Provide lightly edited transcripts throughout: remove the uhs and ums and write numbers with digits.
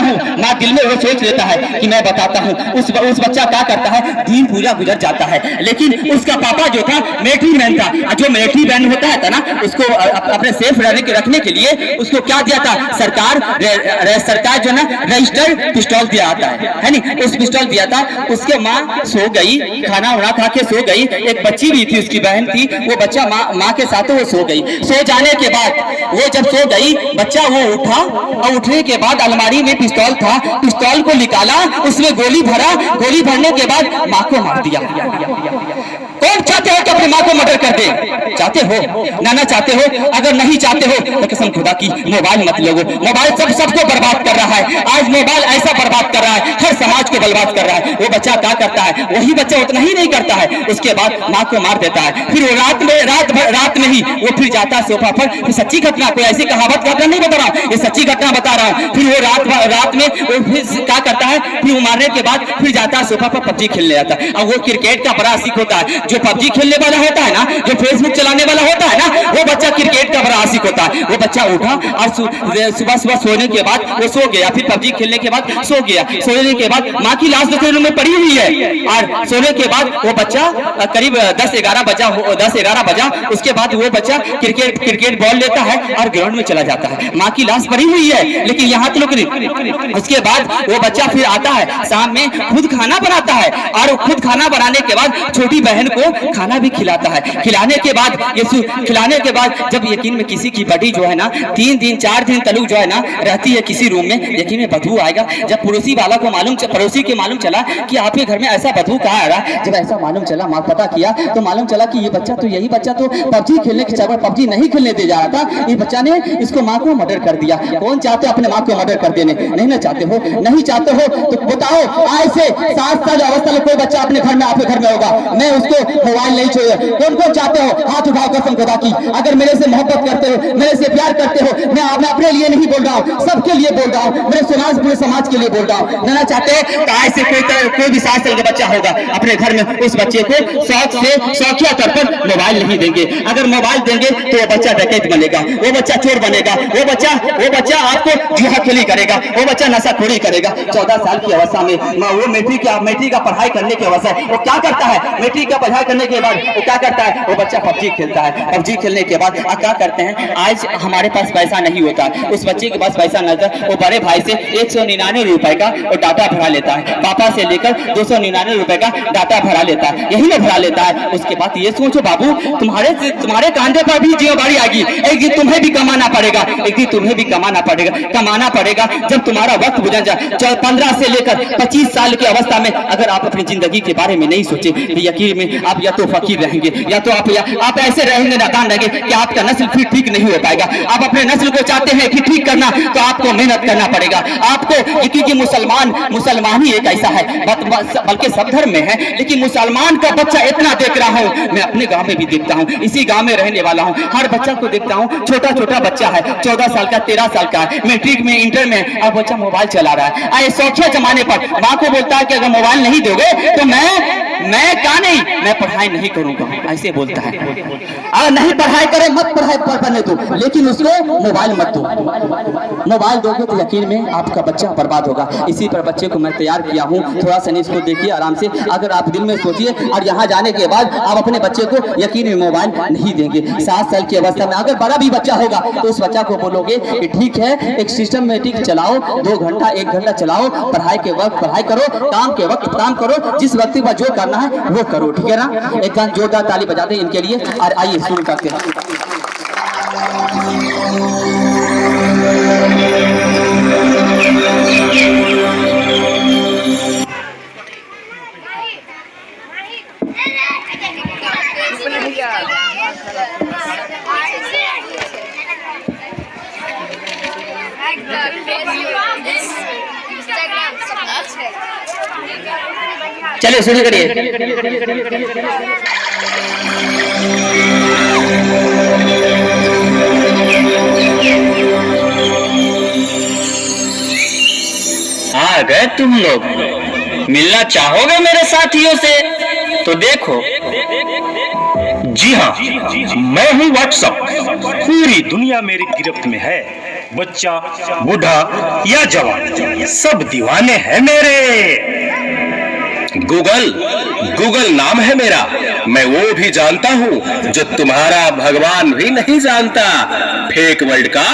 हूँ, माँ दिल में वो सोच लेता है कि मैं बताता हूँ। उस बच्चा क्या करता है, दिन पूरा गुजर जाता है। लेकिन उसका पापा जो था मिलिट्री मैन था, जो मिलिट्री मैन होता है ना, उसको अपने सेफ रखने के लिए उसको क्या दिया था सरकार जो ना रजिस्टर्ड पिस्तौल दिया आता है नहीं, उस पिस्तौल दिया था। उसके माँ सो गई, खाना वाना खा के सो गई। एक बच्ची भी थी, उसकी बहन थी, वो बच्चा माँ के साथ वो सो गई। सो जाने के बाद वो जब सो गई, बच्चा वो उठा और उठने के बाद अलमारी में पिस्तौल था, पिस्तौल को निकाला, उसमें गोली भरा, गोली भरने के बाद माँ को मार दिया। कौन चाहते हो कि अपनी माँ को मर्डर कर दे? चाहते हो ना? ना चाहते हो? अगर नहीं चाहते हो तो कसम खुदा की मोबाइल मत लोगो। मोबाइल सबको बर्बाद कर रहा है। आज मोबाइल ऐसा बर्बाद कर रहा है, हर समाज को बर्बाद कर रहा है। वो बच्चा क्या करता है, वही बच्चा उतना ही नहीं करता है, उसके बाद माँ को मार देता है। फिर वो रात में ही वो फिर जाता है सोफा पर। सच्ची घटना, कोई ऐसी कहावत घटना नहीं बता रहा, ये सच्ची घटना बता रहा हूँ। फिर वो रात में वो फिर क्या करता है, फिर वो मारने के बाद फिर जाता है सोफा पर पबजी खेलने जाता है। और वो क्रिकेट का बड़ा आशिक होता है। जो पबजी खेलने वाला होता है ना, जो फेसबुक चलाने वाला होता है ना, वो बच्चा क्रिकेट का बड़ा आशिक होता है। वो बच्चा उठा और सुबह सोने के बाद वो सो गया, फिर पबजी खेलने के बाद सो गया। सोने के बाद माँ की लाश दूसरे रूम में पड़ी हुई है, और सोने के बाद वो बच्चा करीब 10-11 बजा। उसके बाद वो बच्चा क्रिकेट बॉल लेता है और ग्राउंड में चला जाता है। माँ की लाश पड़ी हुई है, लेकिन यहाँ तो लोग नहीं। उसके बाद वो बच्चा फिर आता है, शाम में खुद खाना बनाता है, और खुद खाना बनाने के बाद छोटी बहन को खाना भी खिलाता है। खिलाने के बाद जब यकीन में किसी की बड़ी जो है ना 3 दिन 4 दिन तलक जो है ना रहती है किसी रूम में, यकीन में बदबू आएगा। जब पड़ोसी के मालूम चला कि आपके घर में ऐसा बदबू कहाँ आ रहा है, जब ऐसा मालूम चला, माँ पता किया तो मालूम चला कि यही बच्चा तो पबजी खेलने के चावल पबजी नहीं खेलने दे जा रहा था। ये बच्चा ने इसको माँ को मर्डर कर दिया। कौन चाहते अपने माँ को मर्डर कर देने? नहीं ना चाहते हो? नहीं चाहते हो तो बताओ, आज से 7 साल अवस्था में कोई बच्चा अपने घर में, आपके घर में होगा, मैं उसको मोबाइल नहीं छोड़े। कौन चाहते हो? हाथ उठाओ कसम खुदा की। अगर मेरे से मोहब्बत करते हो, मेरे से प्यार करते हो, मैं अपने लिए नहीं बोल रहा हूँ, सबके लिए बोल रहा हूँ, मेरे पूरे समाज के लिए बोल रहा हूँ। ना चाहते तो आज से कोई भी 7 साल का बच्चा होगा अपने घर में, उस बच्चे को शौकिया तौर पर मोबाइल नहीं देंगे। अगर मोबाइल देंगे तो वो बच्चा डकैत बनेगा, वो बच्चा चोर बनेगा, वो बच्चा आपको जुआ खेली करेगा, वो बच्चा नशाखोरी करेगा। 14 साल की अवस्था में वो मैट्रिक का पढ़ाई करने की अवस्था है, वो क्या करता है? मैट्रिक का पढ़ाई करने के बाद वो क्या करता है? वो बच्चा पबजी खेलता है। पबजी खेलने के बाद क्या करते हैं, आज हमारे पास पैसा नहीं होता, उस बच्चे के पास पैसा नहीं था, वो बड़े भाई से 199 रुपए का वो डाटा भरा लेता है, पापा से लेकर 299 रुपए का डाटा भरा लेता है, यही में भरा लेता है। उसके बाद ये सोचो बाबू, तुम्हारे कांधे पर भी जिम्मेदारी आएगी, एक दिन तुम्हें भी कमाना पड़ेगा, एक दिन तुम्हें भी कमाना पड़ेगा। जब तुम्हारा वक्त गुजर जाए 15 से लेकर 25 साल की अवस्था में, अगर आप अपनी जिंदगी के बारे में नहीं सोचे तो यकीन में आप या तो फकीर रहेंगे, या तो आप ऐसे रहेंगे, नाकाम रहेंगे कि आपका नस्ल फिर ठीक नहीं हो पाएगा। आप अपने नस्ल को चाहते हैं कि ठीक करना, तो आपको मेहनत करना पड़ेगा। आपको क्योंकि मुसलमान ही एक ऐसा है, बल्कि सब धर्म में है, लेकिन मुसलमान का बच्चा इतना देख रहा हूँ, मैं अपने गांव में भी देखता हूँ, इसी गांव में रहने वाला हूँ, हर बच्चा को देखता हूँ, छोटा बच्चा है, 14 साल का, 13 साल का है, मैट्रिक में, इंटर में, अब बच्चा मोबाइल चला रहा है। आए शौकिया जमाने पर माँ को बोलता है कि अगर मोबाइल नहीं दोगे तो मैं पढ़ाई नहीं करूंगा, ऐसे बोलता है। अगर नहीं पढ़ाई करे मत पढ़ने दो, लेकिन उसको मोबाइल मत दो। मोबाइल दोगे तो यकीन में आपका बच्चा बर्बाद होगा। इसी पर बच्चे को मैं तैयार किया हूँ, थोड़ा सा इसको देखिए आराम से। अगर आप दिल में सोचिए और यहाँ जाने के बाद आप अपने बच्चे को यकीन में मोबाइल नहीं देंगे। 7 साल की अवस्था में अगर बड़ा भी बच्चा होगा तो उस बच्चा को बोलोगे कि ठीक है, एक सिस्टमेटिक चलाओ, 2 घंटा 1 घंटा चलाओ, पढ़ाई के वक्त पढ़ाई करो, काम के वक्त काम करो, जिस व्यक्ति पर जो करना है वो करो, ठीक है ना? एक जोरदार ताली बजा दें इनके लिए और आइए शुरू करते हैं। चलिए शुरू करिए। आ गए तुम लोग, मिलना चाहोगे मेरे साथियों से? तो देखो, जी हाँ, मैं हूँ व्हाट्सएप, पूरी दुनिया मेरी गिरफ्त में है। बच्चा, बूढ़ा या जवान, सब दीवाने हैं मेरे। गूगल नाम है मेरा। मैं वो भी जानता हूँ जो तुम्हारा भगवान भी नहीं जानता। फेक वर्ल्ड का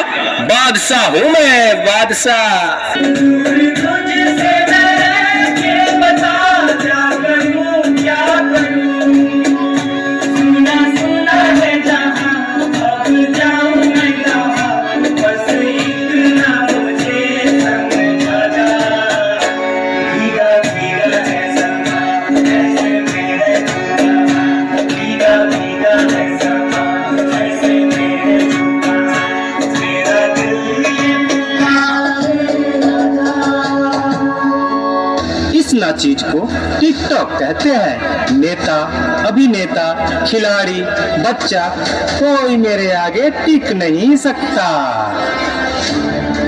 बादशाह हूँ मैं, बादशाह। इस ना चीज को टिकटॉक कहते हैं। नेता, अभिनेता, खिलाड़ी, बच्चा, कोई मेरे आगे टिक नहीं सकता।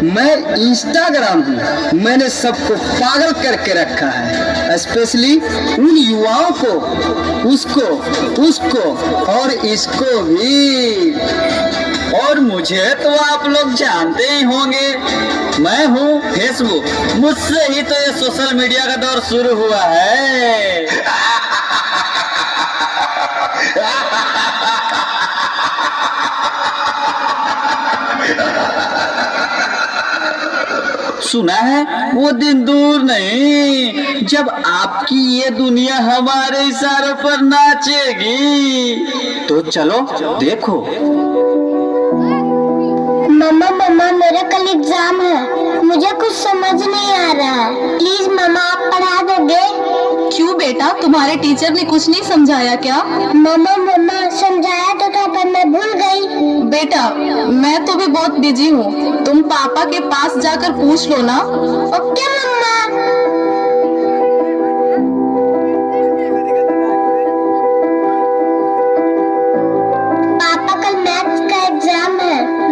मैं इंस्टाग्राम हूँ। मैंने सबको पागल करके रखा है, स्पेशली उन युवाओं को, उसको और इसको भी। और मुझे तो आप लोग जानते ही होंगे, मैं हूँ फेसबुक। मुझसे ही तो ये सोशल मीडिया का दौर शुरू हुआ है। सुना है वो दिन दूर नहीं जब आपकी ये दुनिया हमारे इशारों पर नाचेगी। तो चलो देखो। मम्मा मेरा कल एग्जाम है, मुझे कुछ समझ नहीं आ रहा। प्लीज मम्मा आप पढ़ा दोगे? क्यों बेटा, तुम्हारे टीचर ने कुछ नहीं समझाया क्या? मम्मा समझाया तो था पर मैं भूल गई। बेटा मैं तो भी बहुत बिजी हूँ, तुम पापा के पास जाकर पूछ लो ना। ओके